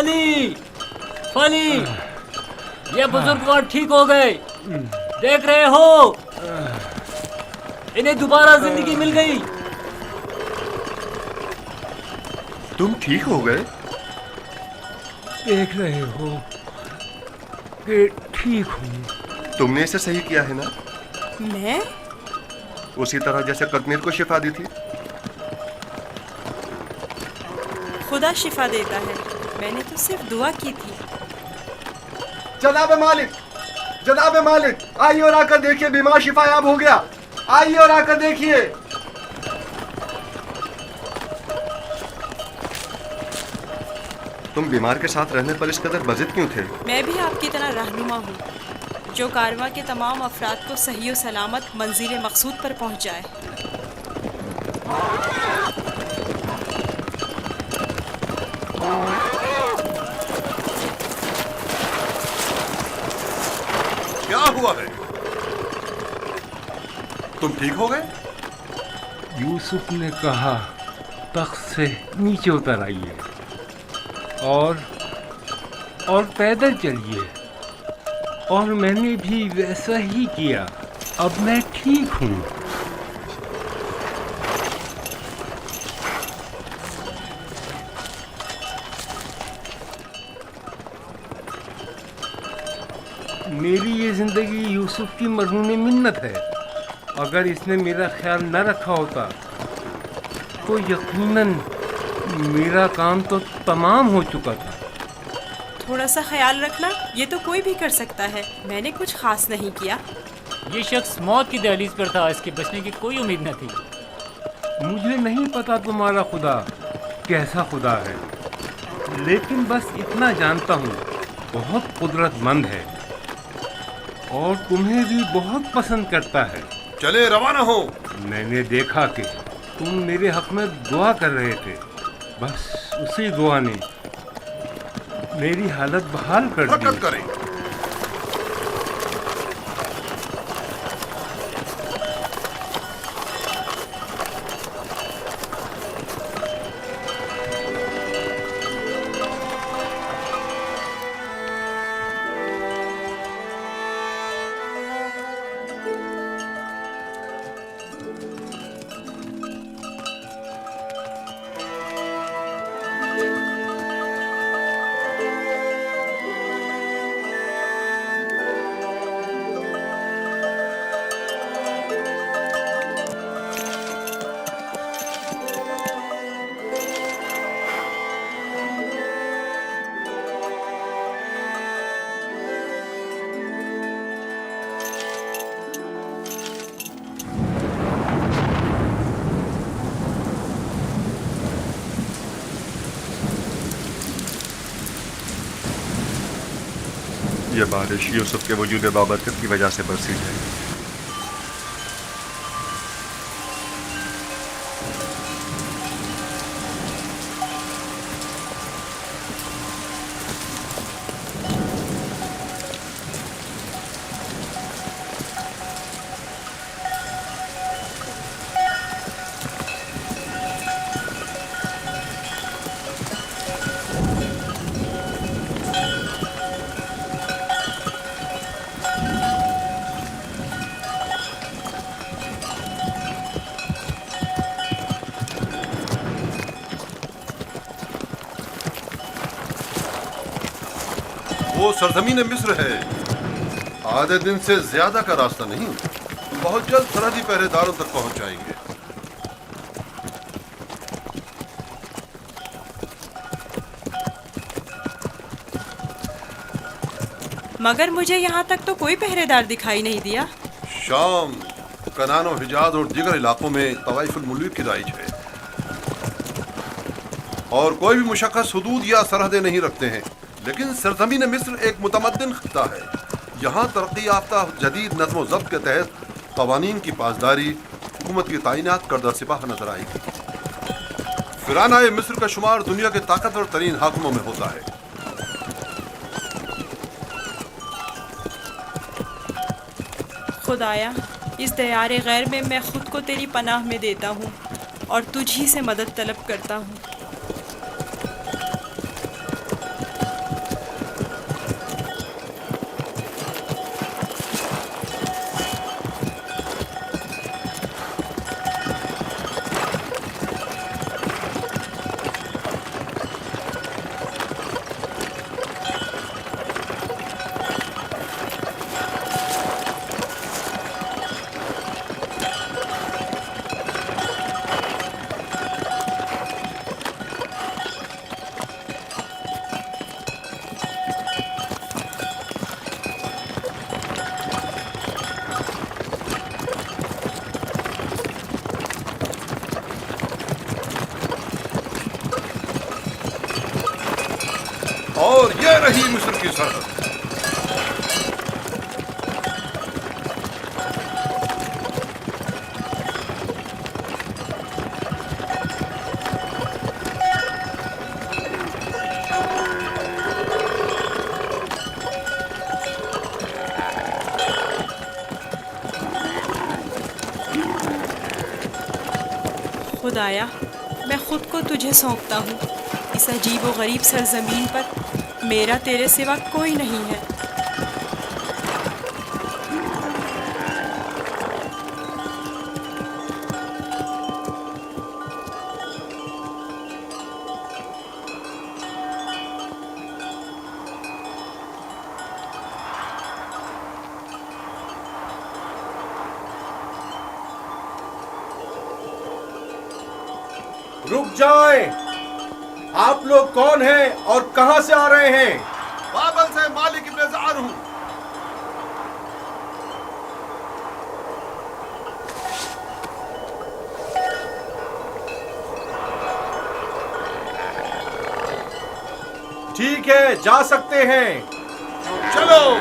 فلی فلی یہ بزرگوار ٹھیک ہو گئے، دیکھ رہے ہو انہیں دوبارہ زندگی مل گئی۔ تم ٹھیک ہو گئے؟ دیکھ رہے ہو کہ ٹھیک ہوں۔ تم نے اسے صحیح کیا ہے نا؟ میں؟ اسی طرح جیسے قطمیر کو شفا دی تھی۔ خدا شفا دیتا ہے، میں نے تو صرف دعا کی تھی۔ جناب مالک، جناب مالک، آئیے اور آ کر دیکھیے بیمار شفا یاب ہو گیا، آئیے اور آ کر دیکھیے۔ تم بیمار کے ساتھ رہنے پر اس قدر بضد کیوں تھے؟ میں بھی آپ کی طرح رہنما ہوں جو کارواں کے تمام افراد کو صحیح و سلامت منزل مقصود پر پہنچائے۔ کیا ہوا ہے؟ تم ٹھیک ہو گئے؟ یوسف نے کہا تخت سے نیچے اتر آئیے اور پیدل چلیے، اور میں نے بھی ویسا ہی کیا۔ اب میں ٹھیک ہوں۔ میری یہ زندگی یوسف کی مرہون منت ہے۔ اگر اس نے میرا خیال نہ رکھا ہوتا تو یقیناً میرا کام تو تمام ہو چکا تھا۔ تھوڑا سا خیال رکھنا یہ تو کوئی بھی کر سکتا ہے، میں نے کچھ خاص نہیں کیا۔ یہ شخص موت کی دہلیز پر تھا، اس کے بچنے کی کوئی امید نہ تھی۔ مجھے نہیں پتا تمہارا خدا کیسا خدا ہے، لیکن بس اتنا جانتا ہوں بہت قدرت مند ہے اور تمہیں بھی بہت پسند کرتا ہے۔ چلے روانہ ہو۔ میں نے دیکھا کہ تم میرے حق میں دعا کر رہے تھے، بس اسی دعا نے میری حالت بحال کر دی۔ حرکت کریں۔ یہ بارش یوسف کے وجود بابرکت کی وجہ سے برسی ہے۔ وہ سرزمین مصر ہے، آدھے دن سے زیادہ کا راستہ نہیں، بہت جلد سرحدی پہرے داروں تک پہنچ جائیں گے۔ مگر مجھے یہاں تک تو کوئی پہرے دار دکھائی نہیں دیا۔ شام، کنعان و حجاز اور دیگر علاقوں میں طوائف الملوک کی رائج ہے، اور کوئی بھی مشخص حدود یا سرحدیں نہیں رکھتے ہیں، لیکن سرزمین مصر ایک متمدن خطہ ہے۔ یہاں ترقی یافتہ جدید نظم و ضبط کے تحت قوانین کی پاسداری، حکومت کی تعینات کردہ سپاہ نظر آئے گی۔ فرعونۂ مصر کا شمار دنیا کے طاقتور ترین حاکموں میں ہوتا ہے۔ خدایا، اس دیار غیر میں میں خود کو تیری پناہ میں دیتا ہوں اور تجھ ہی سے مدد طلب کرتا ہوں۔ یہ رہی مصر کی سرحد. خدایا میں خود کو تجھے سونپتا ہوں. اس عجیب و غریب سرزمین پر میرا تیرے سوا کوئی نہیں ہے. رک جائیں. آپ لوگ کون ہیں اور کہاں سے آ رہے ہیں؟ بابل سے مالک ابن زعر ہوں. ٹھیک ہے، جا سکتے ہیں. چلو.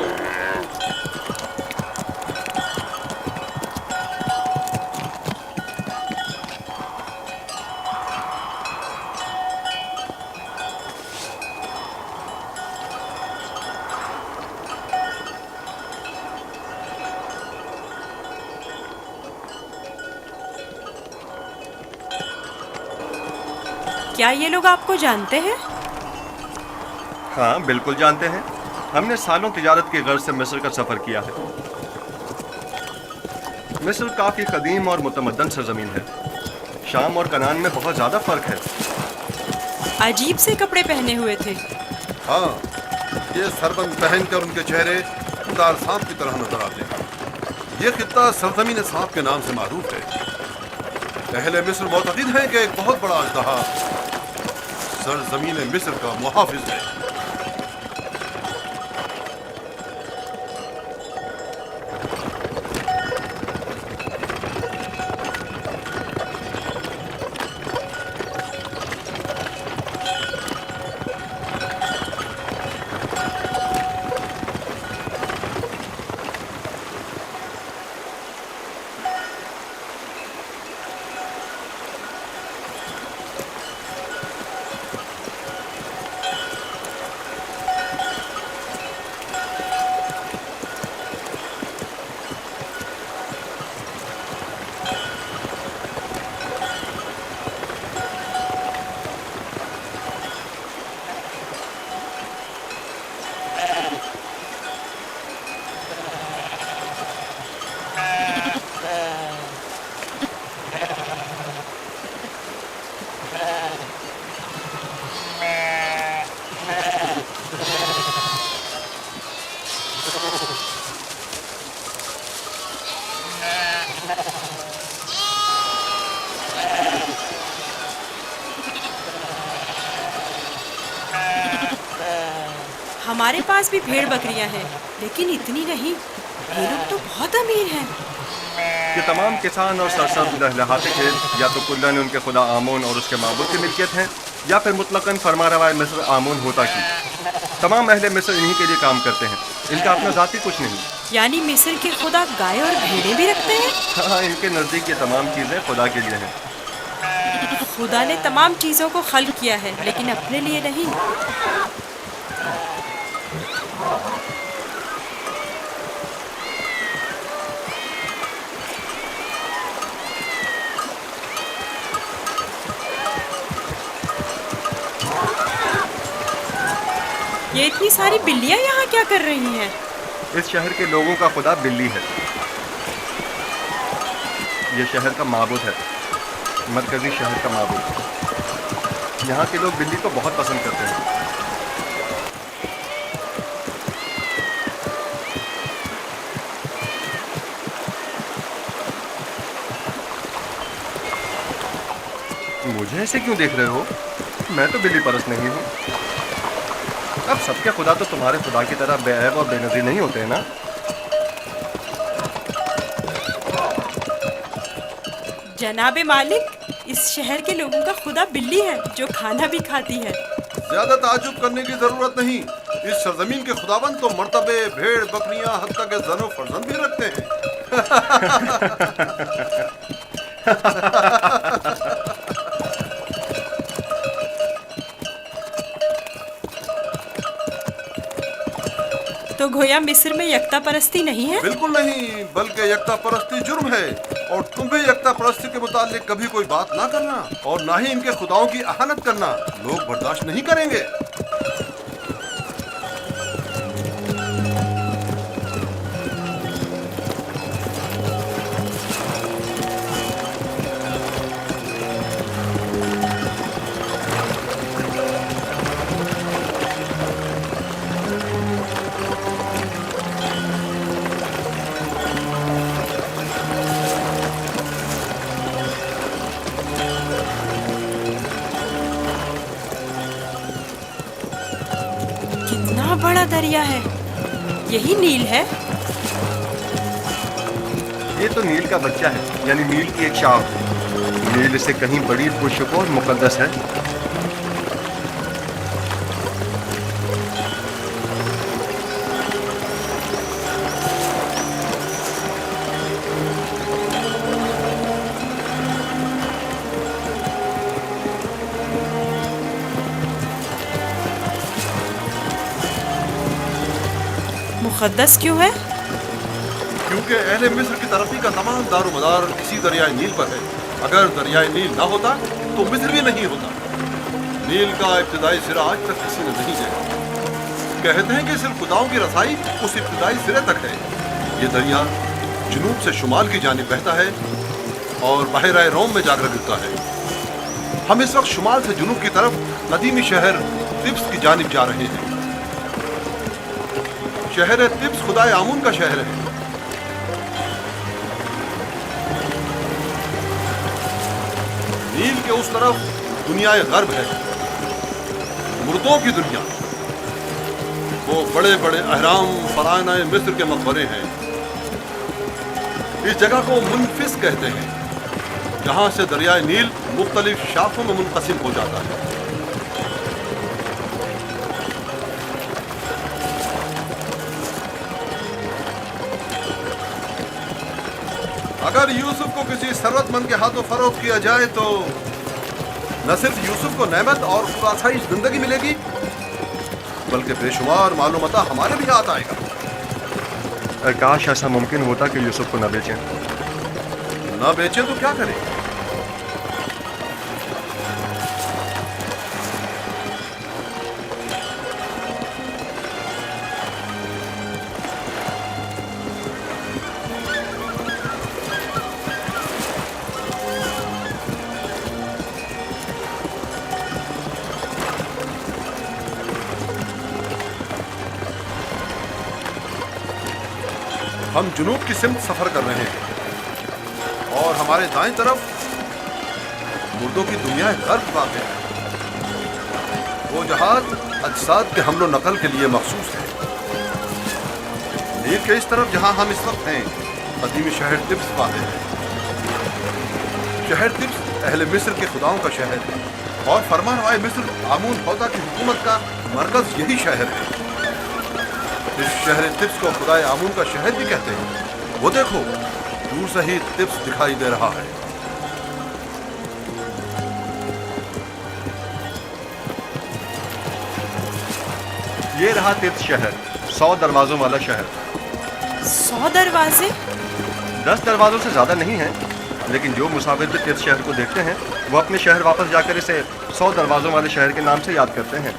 کیا یہ لوگ آپ کو جانتے ہیں؟ ہاں بالکل جانتے ہیں. ہم نے سالوں تجارت کی غرض سے مصر کا سفر کیا ہے. مصر کافی قدیم اور متمدن سرزمین ہے. شام اور کنعان میں بہت زیادہ فرق ہے. عجیب سے کپڑے پہنے ہوئے تھے. ہاں، یہ سربند پہن کر ان کے چہرے دار سانپ کی طرح نظر آتے ہیں. یہ خطہ سرزمین سانپ کے نام سے معروف ہے. اہل مصر معتقد ہیں کہ ایک بہت بڑا اژدہا سرزمین مصر کا محافظ ہے. ہمارے پاس بھی بھیڑ بکریاں ہیں، لیکن اتنی نہیں. یہ لوگ تو بہت امیر ہیں. یہ تمام کسان اور سرسبز لہلہاتے کھیت یا تو کلن ان کے خدا آمون اور اس کے معبود کی ملکیت ہیں، یا پھر مطلقاً فرما روا مصر آمون ہوتا کی. تمام اہل مصر انہی کے لیے کام کرتے ہیں. ان کا اپنا ذاتی کچھ نہیں. یعنی مصر کے خدا گائے اور بھیڑیں بھی رکھتے ہیں؟ ہاں، ان کے نزدیک یہ تمام چیزیں خدا کے لیے ہیں. خدا نے تمام چیزوں کو خلق کیا ہے، لیکن اپنے لیے نہیں. یہ اتنی ساری بلیاں یہاں کیا کر رہی ہیں؟ اس شہر کے لوگوں کا خدا بلی ہے. یہ شہر کا معبود ہے، مرکزی شہر کا معبود. یہاں کے لوگ بلی کو بہت پسند کرتے ہیں. مجھے ایسے کیوں دیکھ رہے ہو؟ میں تو بلی پرست نہیں ہوں. اب سب کے خدا تو تمہارے خدا کی طرح بے عیب اور بے نظیر نہیں ہوتے ہیں نا. جناب مالک، اس شہر کے لوگوں کا خدا بلی ہے جو کھانا بھی کھاتی ہے. زیادہ تعجب کرنے کی ضرورت نہیں. इस सरजमीन के खुदाबंद तो मर्तबे भेड़ बकरियां हत्ता के जनो फर्जंद भी रखते हैं। तो गोया मिस्र में यकता परस्ती नहीं है? बिल्कुल नहीं, बल्कि यकता परस्ती जुर्म है। और तुम भी यकता परस्ती के मुतालिक कभी कोई बात ना करना और ना ही इनके खुदाओं की अहानत करना। लोग बर्दाश्त नहीं करेंगे। कितना बड़ा दरिया है, यही नील है? ये तो नील का बच्चा है, यानी नील की एक शाख। नील इससे कहीं बड़ी पुरशुक और मुकद्दस है। मुकद्दस क्यों है? क्योंकि अहले मिस्र की तरक्की का तमाम दारोमदार इसी दरियाए नील पर है। अगर दरियाए नील ना होता तो मिस्र भी नहीं होता। नील का इब्तदाई सिरा आज तक किसी ने नहीं देखा। कहते हैं कि सिर्फ खुदाओं की रसाई उस इब्तदाई सिरे तक है। ये दरिया जुनूब से शुमाल की जानिब बहता है और बहरा रोम में जाकर गिरता है। हम इस वक्त शुमाल से जुनूब की तरफ कदीमी शहर तिब्स की जानिब जा रहे हैं। शहर तिब्स खुदाए आमून का शहर है। नील के उस तरफ दुनियाए गर्ब है, मुर्दों की दुनिया। वो बड़े बड़े अहराम फराना मिस्र के मकबरे हैं। इस जगह को मुनफिस कहते हैं, जहां से दरियाए नील मुख्तलिफ शाखों में मुनक़सिम हो जाता है। अगर यूसुफ को किसी सरवतमंद के हाथों फरोख्त किया जाए तो न सिर्फ यूसुफ को नेमत और खुदासाइश जिंदगी मिलेगी, बल्कि बेशुमार मालूमता हमारे भी हाथ आएगा। काश ऐसा मुमकिन होता कि यूसुफ को न बेचें। न बेचे तो क्या करें? हम जुनूब की सिमत सफर कर रहे हैं और हमारे दाएं तरफ मुर्दों की दुनिया गर्भ वाक़ है। वो जहाज अजसाद के हमलो नकल के लिए मखसूस है। नील के इस तरफ जहां हम इस वक्त हैं, कदीमी शहर तिब्स वाक़ है। शहर तिब्स अहले मिस्र के खुदाओं का शहर है और फरमानवाए मिस्र आमून हौदा की हुकूमत का मरकज यही शहर है। इस शहर तिब्स को खुदाए आमून का शहर भी कहते हैं। वो देखो, दूर से ही तिब्स दिखाई दे रहा है। ये रहा तिब्स शहर, 100 दरवाजों वाला शहर। 100 दरवाजे? 10 दरवाजों से ज्यादा नहीं है, लेकिन जो मुसाफिर भी तिब्स शहर को देखते हैं वो अपने शहर वापस जाकर इसे 100 दरवाजों वाले शहर के नाम से याद करते हैं।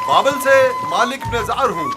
بابل سے مالک بن زعر ہوں.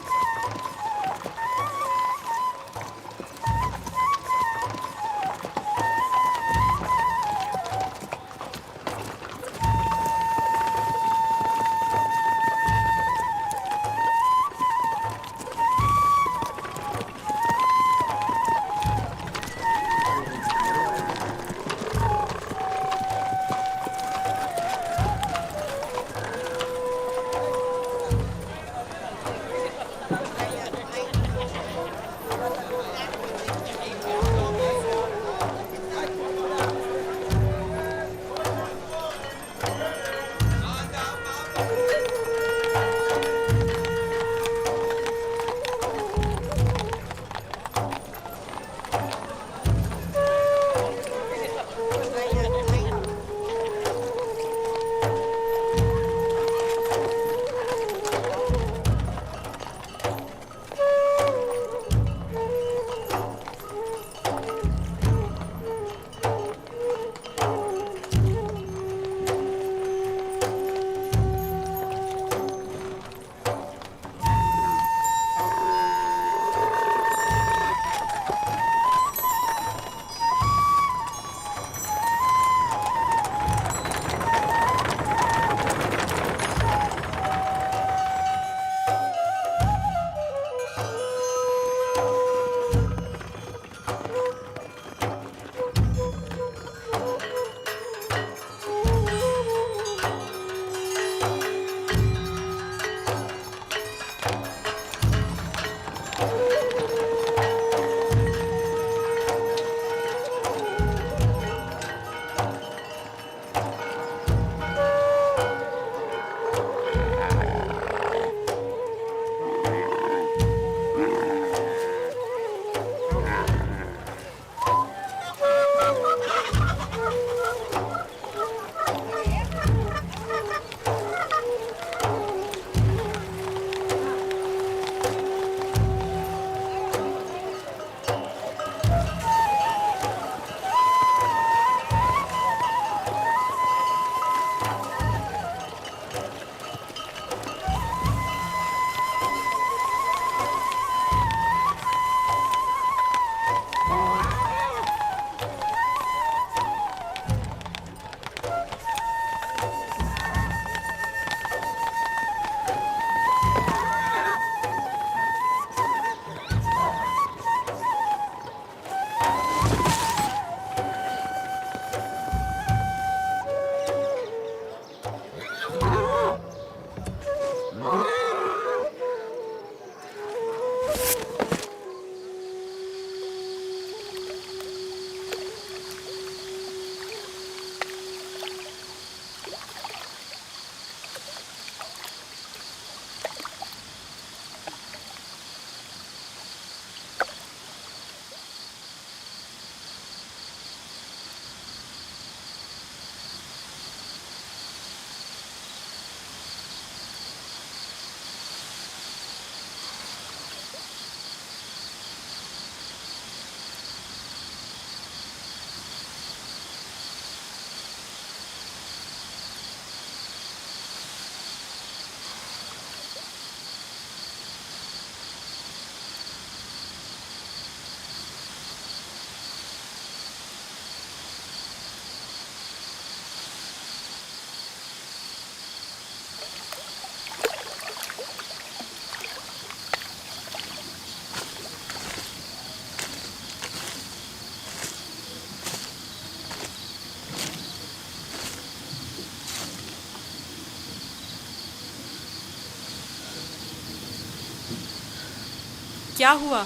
کیا ہوا؟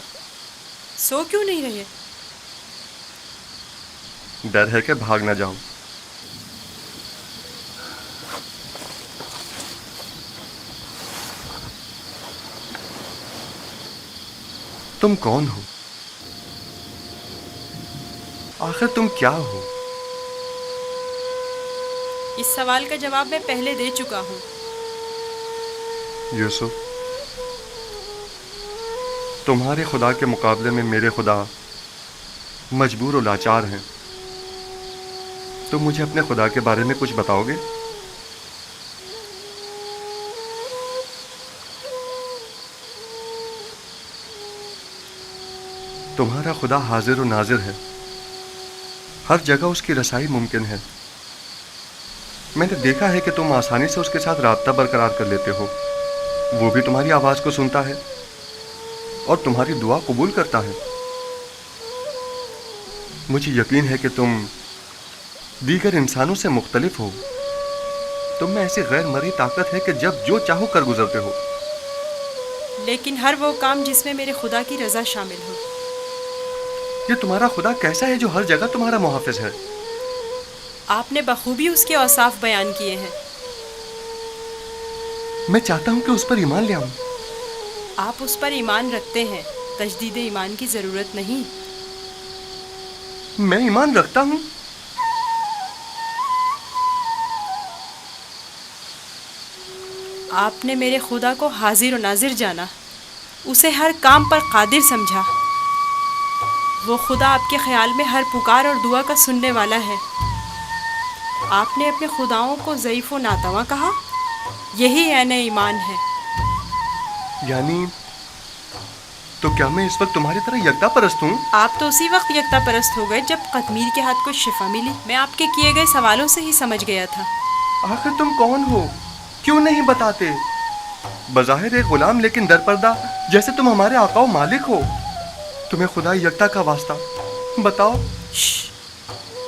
سو کیوں نہیں رہے؟ ڈر ہے کہ بھاگ نہ جاؤں. تم کون ہو؟ آخر تم کیا ہو؟ اس سوال کا جواب میں پہلے دے چکا ہوں. یوسف، تمہارے خدا کے مقابلے میں میرے خدا مجبور و لاچار ہیں. تم مجھے اپنے خدا کے بارے میں کچھ بتاؤ گے؟ तुम्हारा खुदा हाजिर और नाजिर है, हर जगह उसकी रसाई मुमकिन है। मैंने देखा है कि तुम आसानी से उसके साथ राब्ता बरकरार कर लेते हो। वो भी तुम्हारी आवाज़ को सुनता है और तुम्हारी दुआ कबूल करता है। मुझे यकीन है कि तुम दीगर इंसानों से मुख्तलिफ हो। तुम में ऐसी गैर मरी ताकत है कि जब जो चाहो कर गुजरते हो। लेकिन हर वो काम जिसमें मेरे खुदा की रज़ा शामिल हो। ये तुम्हारा खुदा कैसा है जो हर जगह तुम्हारा मुहाफिज है? आपने बखूबी उसके औसाफ बयान किए हैं। मैं चाहता हूं कि उस पर ईमान ले आऊं। आप उस पर ईमान रखते हैं, तजदीद ईमान की ज़रूरत नहीं। मैं ईमान रखता हूं। आपने मेरे खुदा को हाजिर और नाजिर जाना, उसे हर काम पर कादिर समझा। वो खुदा आपके ख्याल में हर पुकार और दुआ का सुनने वाला है। आपने अपने खुदाओं को ज़ईफ़ व नातवा कहा, यही ऐन ईमान है। यानी तो क्या मैं इस वक्त तुम्हारी तरह यकता परस्त हूँ? आप तो उसी वक्त यकता परस्त हो गए जब कतमीर के हाथ को शिफा मिली। मैं आपके किए गए सवालों से ही समझ गया था। आखिर तुम कौन हो? क्यों नहीं बताते? बज़ाहिर एक गुलाम लेकिन दरपर्दा, जैसे तुम हमारे आका व मालिक हो। तुम्हें खुदा यकता का वास्ता बताओ।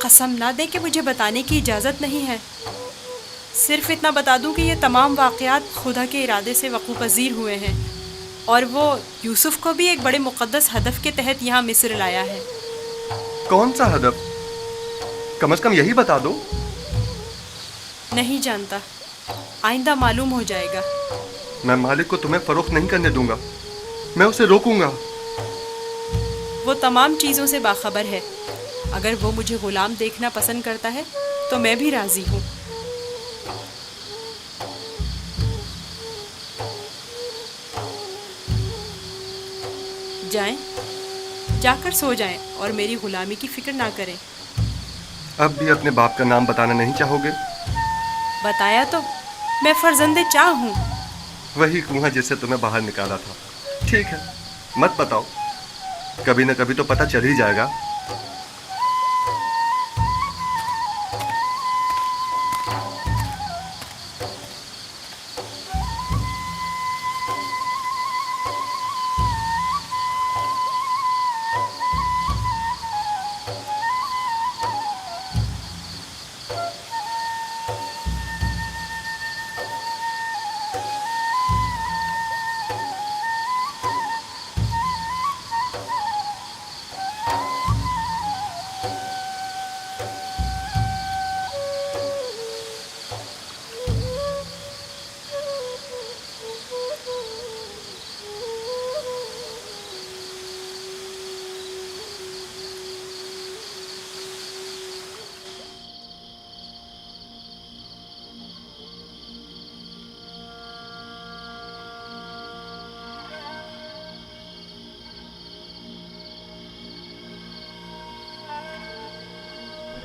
कसम ना दे कि मुझे बताने की इजाज़त नहीं है। सिर्फ इतना बता दूं कि ये तमाम वाक़यात खुदा के इरादे से वक़ू पज़ीर हुए हैं और वो यूसुफ को भी एक बड़े मुक़द्दस हदफ के तहत यहाँ मिस्र लाया है। कौन सा हदफ? कम से कम यही बता दो। नहीं जानता, आइंदा मालूम हो जाएगा। मैं मालिक को तुम्हें फ़रोख्त नहीं करने दूंगा। मैं उसे रोकूंगा। वो तमाम चीज़ों से बाखबर है। अगर वो मुझे ग़ुलाम देखना पसंद करता है तो मैं भी राज़ी हूँ। जाएं, जाकर सो जाएं और मेरी ग़ुलामी की फ़िक्र ना करें। अब भी अपने बाप का नाम बताना नहीं चाहोगे? बताया तो, मैं फ़र्जंदे चाह हूँ। वही कुआं जिससे तुम्हें बाहर निकाला था। ठीक है, मत बताओ, कभी न कभी तो पता चल ही जाएगा।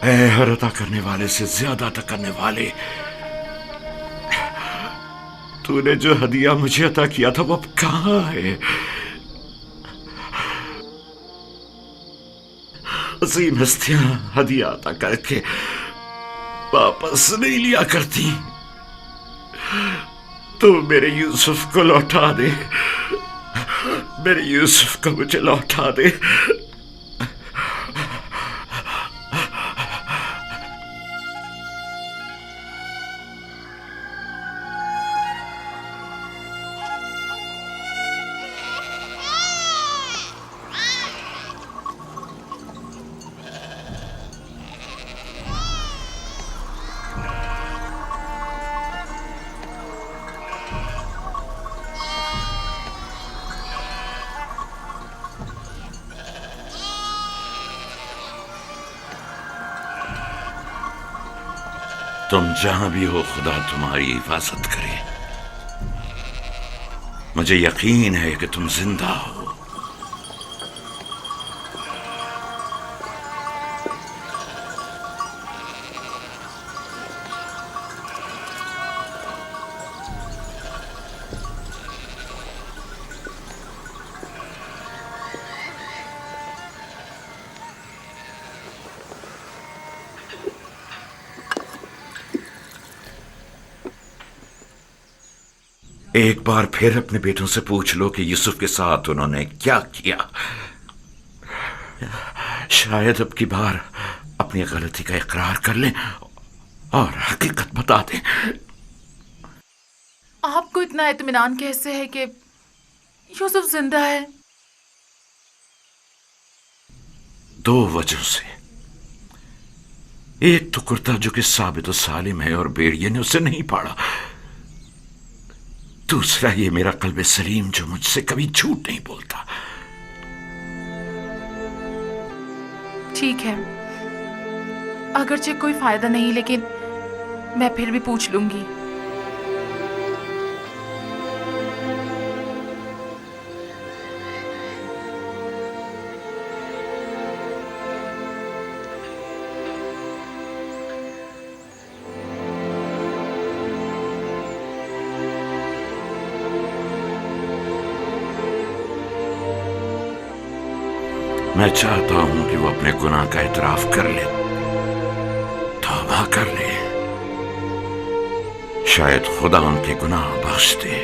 ऐ हर अता करने वाले से ज्यादा अता करने वाले, तूने जो हदिया मुझे अता किया था वो अब कहाँ है? अजीम हस्तियां हदिया अता करके वापस नहीं लिया करती। तो मेरे यूसुफ को लौटा दे, मेरे यूसुफ को मुझे लौटा दे। तुम जहां भी हो, खुदा तुम्हारी हिफाजत करे। मुझे यकीन है कि तुम जिंदा हो। एक बार फिर अपने बेटों से पूछ लो कि यूसुफ के साथ उन्होंने क्या किया। शायद अब की बार अपनी गलती का इकरार कर लें और हकीकत बता दें। आपको इतना इत्मीनान कैसे है कि यूसुफ जिंदा है? 2 वजहों से। एक तो कुर्ता जो कि साबित और सालिम है और भेड़िए ने उसे नहीं पाड़ा। दूसरा ये मेरा कल्बे सलीम जो मुझसे कभी झूठ नहीं बोलता। ठीक है, अगरचे कोई फायदा नहीं, लेकिन मैं फिर भी पूछ लूंगी। मैं चाहता हूं कि वो अपने गुनाह का इतराफ कर ले, तौबा कर ले। शायद खुदा उनके गुनाह बख्श दे।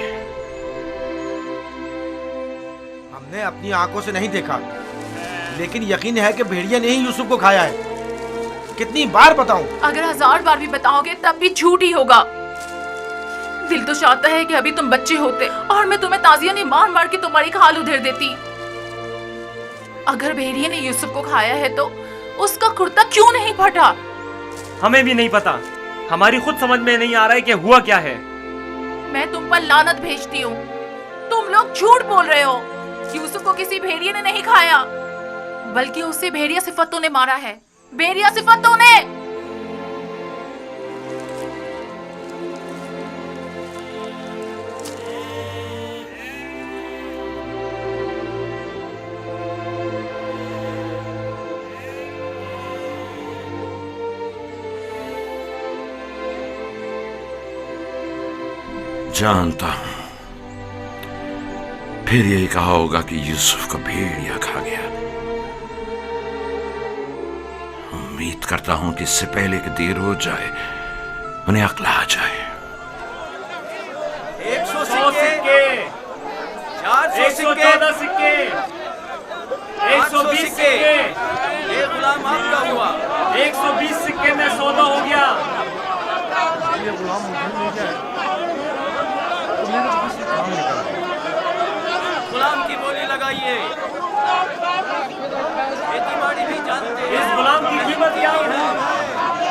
हमने अपनी आंखों से नहीं देखा, लेकिन यकीन है कि भेड़िया ने ही यूसुफ को खाया है। कितनी बार बताऊं? अगर 1000 बार भी बताओगे तब भी झूठ ही होगा। दिल तो चाहता है कि अभी तुम बच्चे होते और मैं तुम्हें ताजिया ने मार मार के तुम्हारी खाल उधेड़ देती। अगर भेड़िए ने यूसुफ को खाया है तो उसका कुर्ता क्यों नहीं फटा? हमें भी नहीं पता। हमारी खुद समझ में नहीं आ रहा है कि हुआ क्या है। मैं तुम पर लानत भेजती हूँ। तुम लोग झूठ बोल रहे हो। यूसुफ को किसी भेड़िए ने नहीं खाया, बल्कि उसे भेड़िया सिफतों ने मारा है। भेड़िया सिफतों ने। जानता हूं फिर यही कहा होगा कि यूसुफ को भेड़िया खा गया। उम्मीद करता हूं कि इससे पहले कि देर हो जाए उन्हें अक्ल आ जाए। 100 सिक्के, 114 सिक्के, 120 सिक्के। ये गुलाम आपका हुआ। 120 सिक्के में सौदा हो गया। ये गुलाम मुझे मिल जाए तो मेरे पास से काम निकल जाए। गुलाम की बोली लगाइए। खेती बाड़ी भी जानते हैं। इस गुलाम की कीमत क्या है?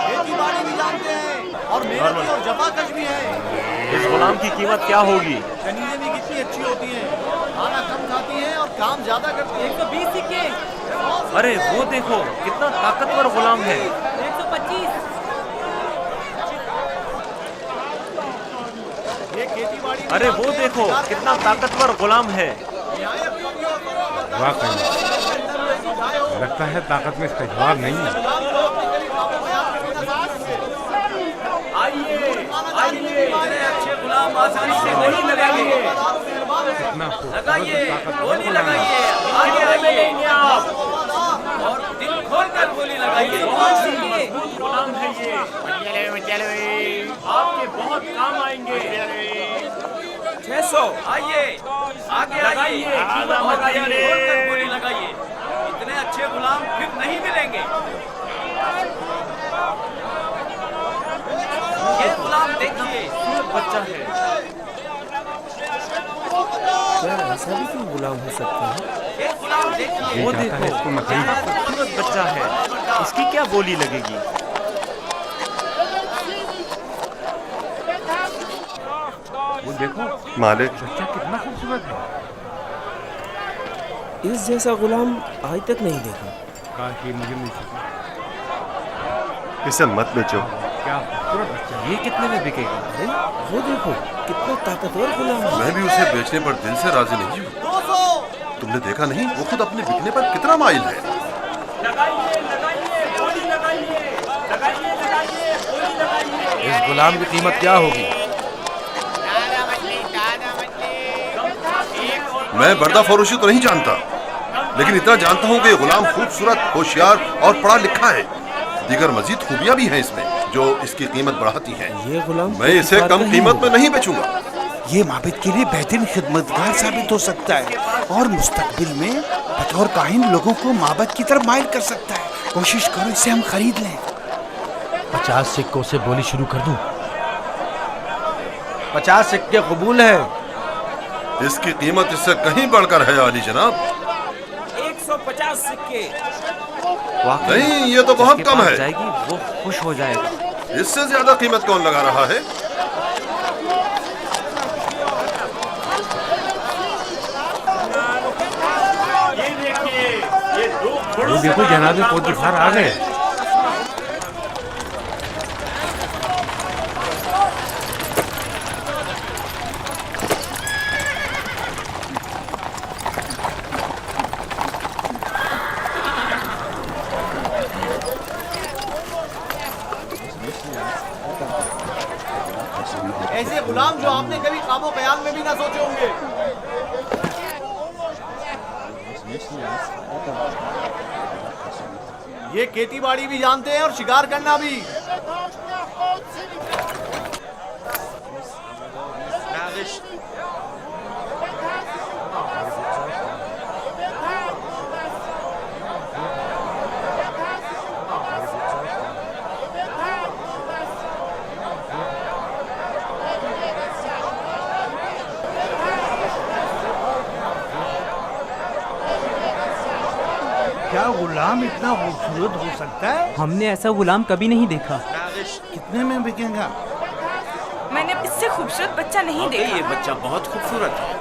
खेती बाड़ी भी जानते हैं और मेहनती और जफाकश भी है। इस गुलाम की कीमत क्या होगी? कनीजें भी कितनी अच्छी होती हैं, खाना कम खाती हैं और काम ज्यादा करती हैं। 120 सिक्के। अरे वो देखो कितना ताकतवर गुलाम है। 125। ये खेती बाड़ी। अरे वो देखो कितना ताकतवर गुलाम है। वाकई लगता है ताकत में इसका जवाब नहीं है। आइए आइए, अच्छे गुलाम आसानी से गोली लगाइए। कितना लगाइए, गोली लगाइए। आगे आइए आप और दिल खोलकर गोली लगाइए। बहुत ही मजबूत गुलाम है ये। आपके बहुत काम आएंगे। 600। आइए आगे आइए, कीमत लगाइए, खोलकर गोली लगाइए। इतने अच्छे गुलाम फिर नहीं मिलेंगे। ये गुलाम देखिए, खूबसूरत बच्चा है। क्या ऐसा भी कोई गुलाम हो सकता है? ये गुलाम देखिए, वो देखो इसको मैं खरीद। कितना खूबसूरत बच्चा है। इसकी क्या बोली लगेगी? वो देखो मालिक, बच्चा कितना खूबसूरत है। इस जैसा गुलाम आज तक नहीं देखा। काश ये मुझे मिल सके। इसे मत बेचो। क्या खूबसूरत बच्चा है। ये कितने में बिकेगा? अरे वो देखो कितना ताकतवर गुलाम है। मैं भी उसे बेचने पर दिल से राजी नहीं हूँ। 200। तुमने देखा नहीं वो खुद अपने बिकने पर कितना माइल है। लगाइए लगाइए, गोली लगाइए, लगाइए लगाइए, गोली लगाइए। इस गुलाम की कीमत क्या होगी? मैं बर्दा फरोशी तो नहीं जानता, लेकिन इतना जानता हूँ कि ये गुलाम खूबसूरत, होशियार और पढ़ा लिखा है। दीगर मजीद खूबियाँ भी हैं इसमें जो इसकी कीमत बढ़ाती हैं। ये गुलाम मैं इसे कम कीमत में नहीं बेचूंगा। یہ معبد کے لیے بہترین خدمتگار ثابت ہو سکتا ہے اور مستقبل میں بطور کاہن لوگوں کو معبد کی طرف مائل کر سکتا ہے. کوشش کرو اسے ہم خرید لیں. 50 سکوں سے بولی شروع کر دوں. 50 سکے قبول ہے. اس کی قیمت اس سے کہیں بڑھ کر ہے عالی جناب. 150 سکے. نہیں یہ تو بہت کم ہے. جائے گی وہ خوش ہو جائے گا. اس سے زیادہ قیمت کون لگا رہا ہے؟ دیکھو جناب پوتیفار آ گئے. ایسے غلام جو آپ نے کبھی خواب و خیال میں بھی نہ سوچے ہوں گے. یہ کھیتی باڑی بھی جانتے ہیں اور شکار کرنا بھی. کیا غلام اتنا خوبصورت ہو سکتا ہے؟ ہم نے ایسا غلام کبھی نہیں دیکھا. کتنے میں بکے گا؟ میں نے اس سے خوبصورت بچہ نہیں دیکھا. یہ بچہ بہت خوبصورت ہے.